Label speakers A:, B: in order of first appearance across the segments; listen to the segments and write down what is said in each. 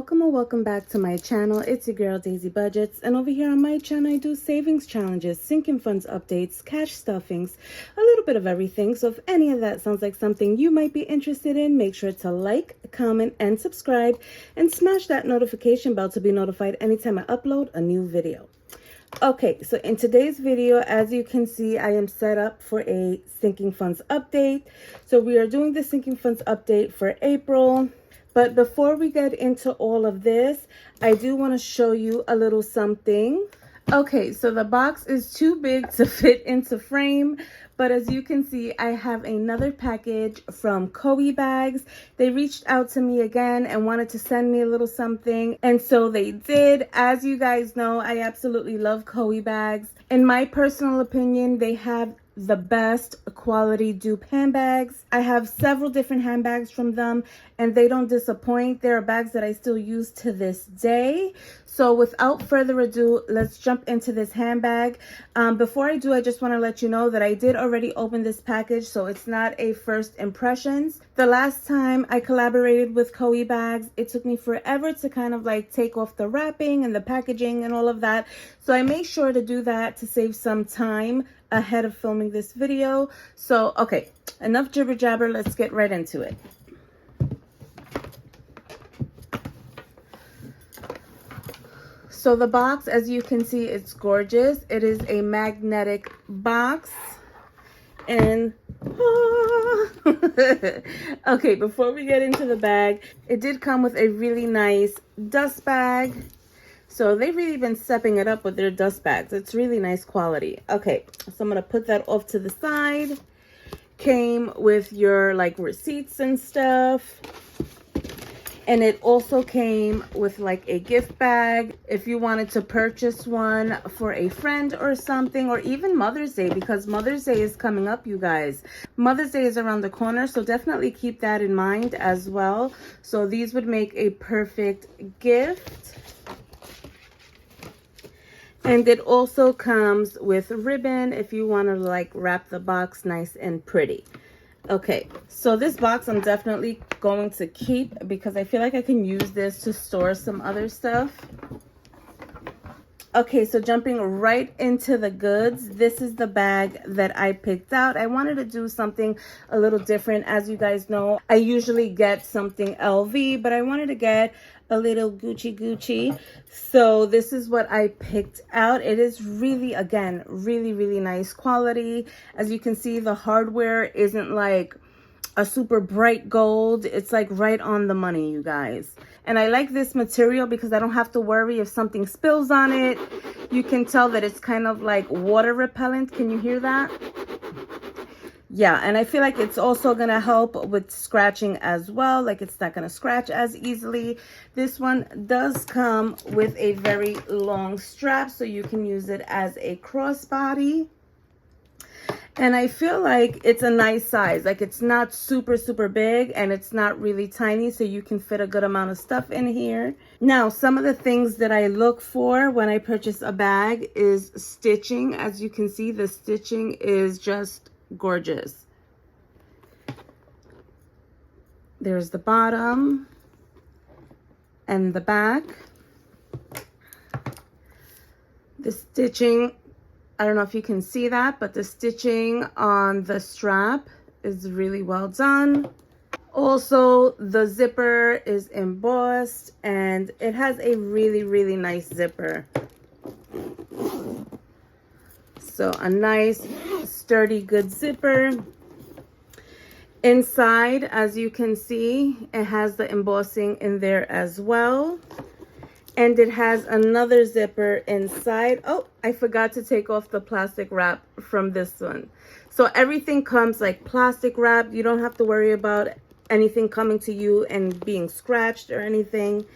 A: welcome or welcome back to my channel. It's your girl Daisy Budgets, and over here on my channel I do savings challenges, sinking funds updates, cash stuffings, a little bit of everything. So if any of that sounds like something you might be interested in, make sure to like, comment, and subscribe, and smash that notification bell to be notified anytime I upload a new video. Okay, so in today's video, as you can see, I am set up for a sinking funds update. So we are doing the sinking funds update for April. But before we get into all of this, I do want to show you a little something. Okay, so the box is too big to fit into frame, but as you can see, I have another package from Coee bags. They reached out to me again and wanted to send me a little something, and so they did. As you guys know, I absolutely love Coee bags. In my personal opinion, they have the best quality dupe handbags. I have several different handbags from them and they don't disappoint. There are bags that I still use to this day. So without further ado, let's jump into this handbag. Before I do, I just want to let you know that I did already open this package, so it's not a first impressions. The last time I collaborated with Coee bags, it took me forever to kind of like take off the wrapping and the packaging and all of that. So I made sure to do that to save some time ahead of filming this video. So okay, enough jibber jabber, let's get right into it. So the box, as you can see, it's gorgeous. It is a magnetic box. And okay, before we get into the bag, it did come with a really nice dust bag. So they've really been stepping it up with their dust bags. It's really nice quality. Okay, so I'm gonna put that off to the side. Came with your like receipts and stuff. And it also came with like a gift bag if you wanted to purchase one for a friend or something, or even Mother's Day, because Mother's Day is coming up, you guys. Mother's Day is around the corner, so definitely keep that in mind as well. So these would make a perfect gift. And it also comes with ribbon if you want to like wrap the box nice and pretty. Okay, so this box I'm definitely going to keep because I feel like I can use this to store some other stuff. Okay, so jumping right into the goods, this is the bag that I picked out. I wanted to do something a little different. As you guys know, I usually get something LV, but I wanted to get a little Gucci. So this is what I picked out. It is really, again, really nice quality. As you can see, the hardware isn't like a super bright gold. It's like right on the money, you guys. And I like this material because I don't have to worry if something spills on it. You can tell that it's kind of like water repellent. Can you hear that? Yeah, and I feel like it's also going to help with scratching as well. Like it's not going to scratch as easily. This one does come with a very long strap, so you can use it as a crossbody. And I feel like it's a nice size. Like it's not super big and it's not really tiny, so you can fit a good amount of stuff in here. Now, some of the things that I look for when I purchase a bag is stitching. As you can see, the stitching is just gorgeous. There's the bottom and the back. The stitching, I don't know if you can see that, but the stitching on the strap is really well done. Also, the zipper is embossed and it has a really nice zipper. So a nice, sturdy, good zipper. Inside, as you can see, it has the embossing in there as well. And it has another zipper inside. Oh, I forgot to take off the plastic wrap from this one. So everything comes like plastic wrap. You don't have to worry about anything coming to you and being scratched or anything.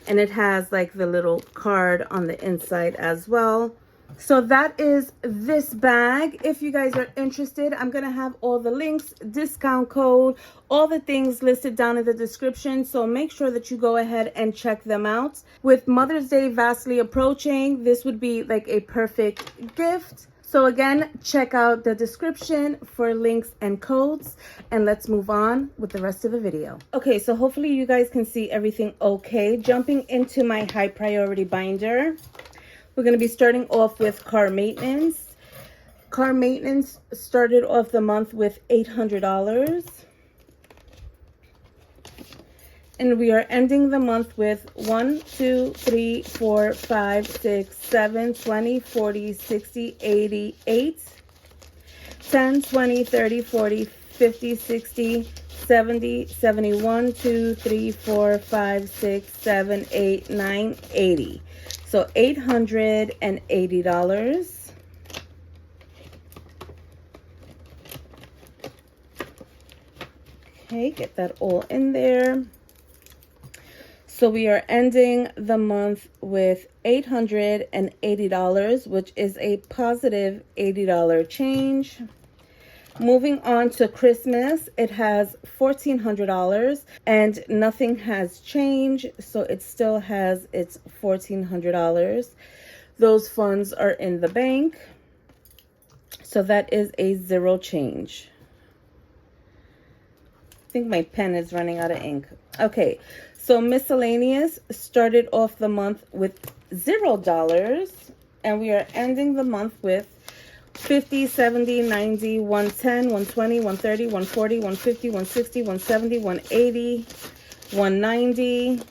A: And it has like the little card on the inside as well. So that is this bag. If you guys are interested, I'm going to have all the links, discount code, all the things listed down in the description. So make sure that you go ahead and check them out. With Mother's Day vastly approaching, this would be like a perfect gift. So again, check out the description for links and codes, and let's move on with the rest of the video. Okay, so hopefully you guys can see everything okay. Jumping into my high priority binder, we're going to be starting off with car maintenance. Car maintenance started off the month with $800. And we are ending the month with 1, 2, 3, 4, 5, 6, 7, 20, 40, 60, 80, 8, 10, 20, 30, 40, 50, 60, 70, 71, 2, 3, 4, 5, 6, 7, 8, 9, 80. So $880. Okay, get that all in there. So we are ending the month with $880, which is a positive $80 change. Moving on to Christmas, it has $1,400 and nothing has changed, so it still has its $1,400. Those funds are in the bank, so that is a zero change. I think my pen is running out of ink. Okay, so miscellaneous started off the month with $0, and we are ending the month with 50, 70, 90, 110, 120, 130, 140, 150, 160, 170, 180, 190,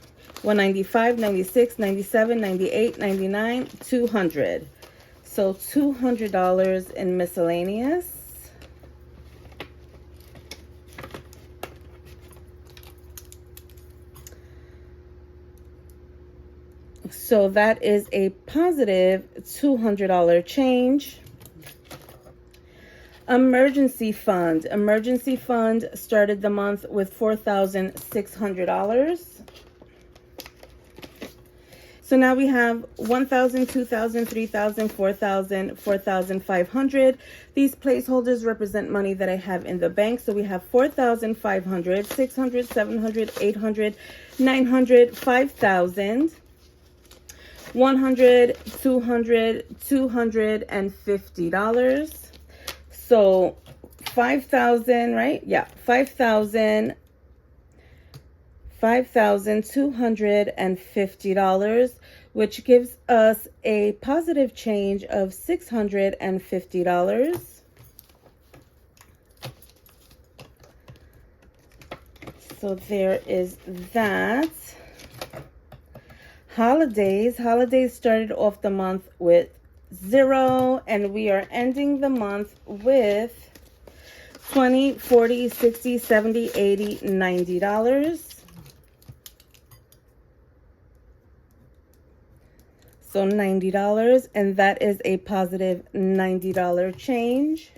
A: 195, 96, 97, 98, 99, 200. So $200 in miscellaneous. So that is a positive $200 change. Emergency fund. Emergency fund started the month with $4,600. So now we have 1,000, 2,000, 3,000, 4,000, 4,500. These placeholders represent money that I have in the bank. So we have 4,500, 600, 700, 800, 900, 5,000. 100, 200, $250. So 5,000, right? Yeah, 5,000, $5,250, which gives us a positive change of $650. So there is that. Holidays started off the month with $0, and we are ending the month with 20, 40, 60, 70, 80, $90. So $90, and that is a positive $90 change.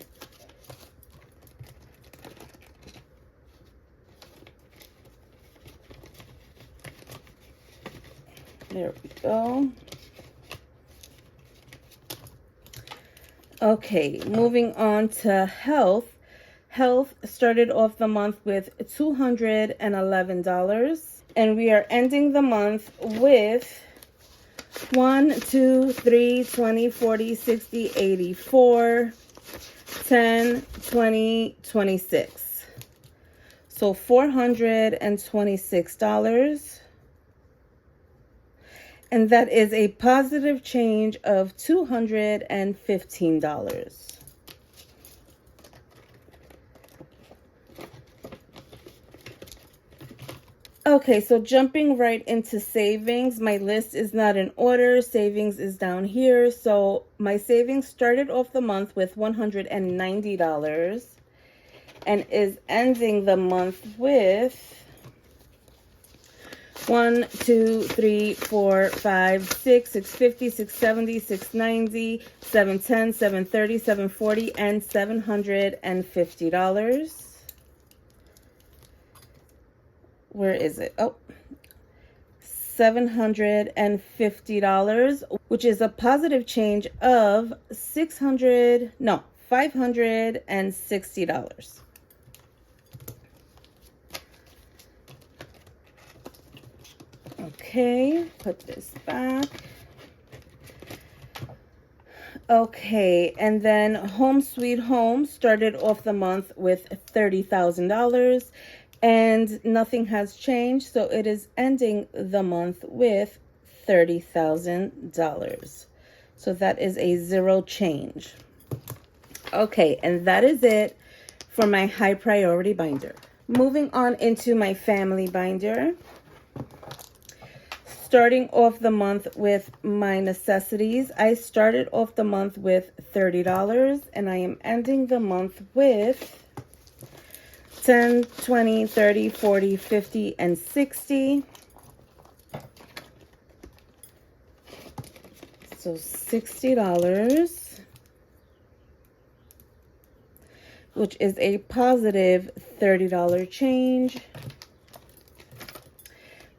A: There we go. Okay, moving on to health. Health started off the month with $211, and we are ending the month with 1, 2, 3, 20, 40, 60, 84, 10, 20, 26. So $426. And that is a positive change of $215. Okay, so jumping right into savings, my list is not in order. Savings is down here. So my savings started off the month with $190 and is ending the month with 1, 2, 3, 4, 5, 6, 650, 670, 690, 710, 730, 740, and $750. Where is it? Oh, $750, which is a positive change of $560. Okay, put this back. Okay, and then Home Sweet Home started off the month with $30,000, and nothing has changed, so it is ending the month with $30,000. So that is a zero change. Okay, and that is it for my high priority binder. Moving on into my family binder. Starting off the month with my necessities, I started off the month with $30, and I am ending the month with 10, 20, 30, 40, 50, and 60. So $60, which is a positive $30 change.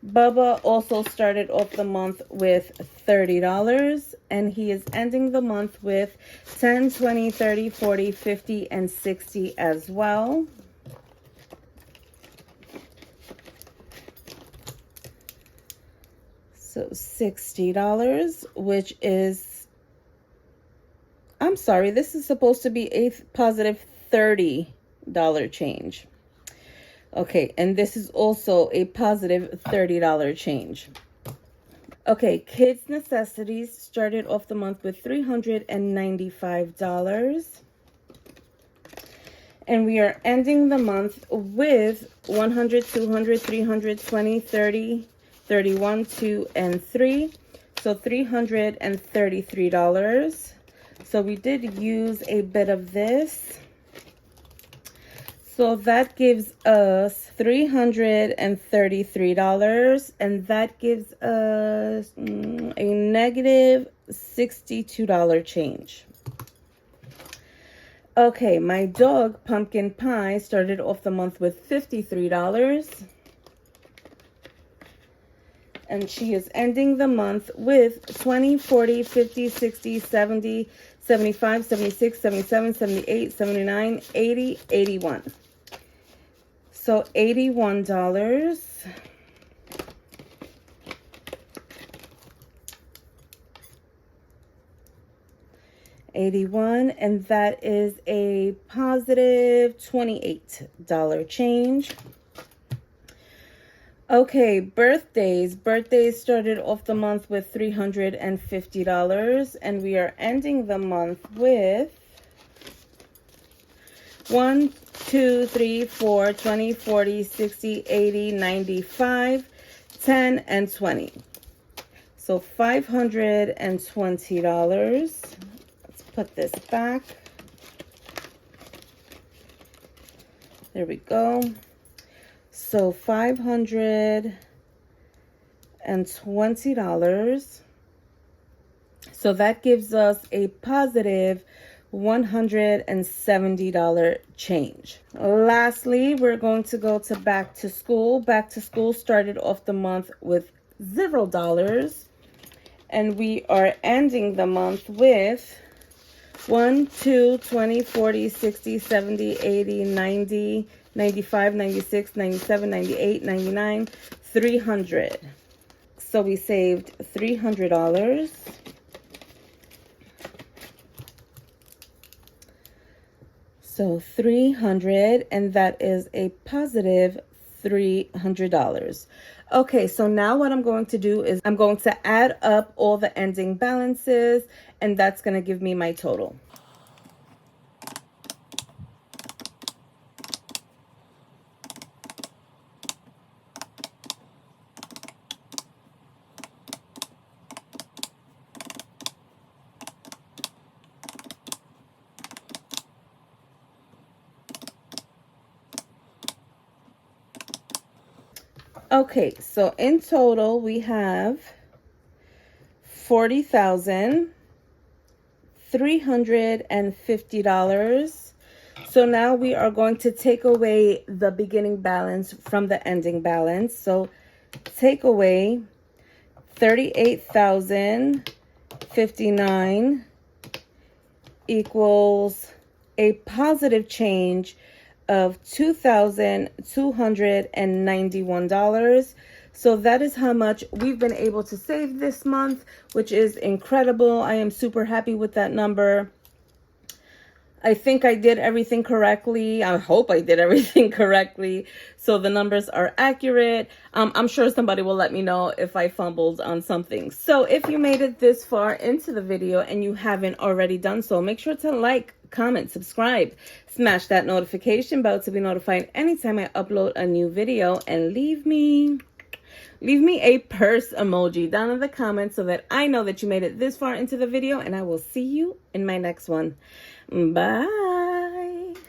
A: Bubba also started off the month with $30, and he is ending the month with 10, 20, 30, 40, 50, and 60 as well. So $60, which is, I'm sorry, this is supposed to be a positive $30 change. Okay, and this is also a positive $30 change. Okay, kids' necessities started off the month with $395. And we are ending the month with 100, 200, 300, 20, 30, 31, 2, and 3. So $333. So we did use a bit of this. So that gives us $333, and that gives us a negative $62 change. Okay, my dog, Pumpkin Pie, started off the month with $53. And she is ending the month with 20, 40, 50, 60, 70, 75, 76, 77, 78, 79, 80, 81. So $81. $81, and that is a positive $28 change. Okay, birthdays. Birthdays started off the month with $350, and we are ending the month with 1, 2, 3, 4, 20, 40, 60, 80, 95, 10, and 20. So $520. Let's put this back. There we go. So $520. So that gives us a positive $170 change. Lastly, we're going to go to back to school. Back to school started off the month with $0, and we are ending the month with 1, 2, 20, 40, 60, 70, 80, 90, 95, 96, 97, 98, 99, 300. So we saved $300. So $300, and that is a positive $300. Okay, so now what I'm going to do is I'm going to add up all the ending balances, and that's going to give me my total. Okay, so in total we have $40,350. So now we are going to take away the beginning balance from the ending balance. So take away 38,059 equals a positive change of $2,291. So that is how much we've been able to save this month, which is incredible. I am super happy with that number. I think I did everything correctly. I hope I did everything correctly. So the numbers are accurate. I'm sure somebody will let me know if I fumbled on something. So if you made it this far into the video and you haven't already done so, make sure to like, comment, subscribe, smash that notification bell to be notified anytime I upload a new video, and leave me a purse emoji down in the comments so that I know that you made it this far into the video, and I will see you in my next one. Bye.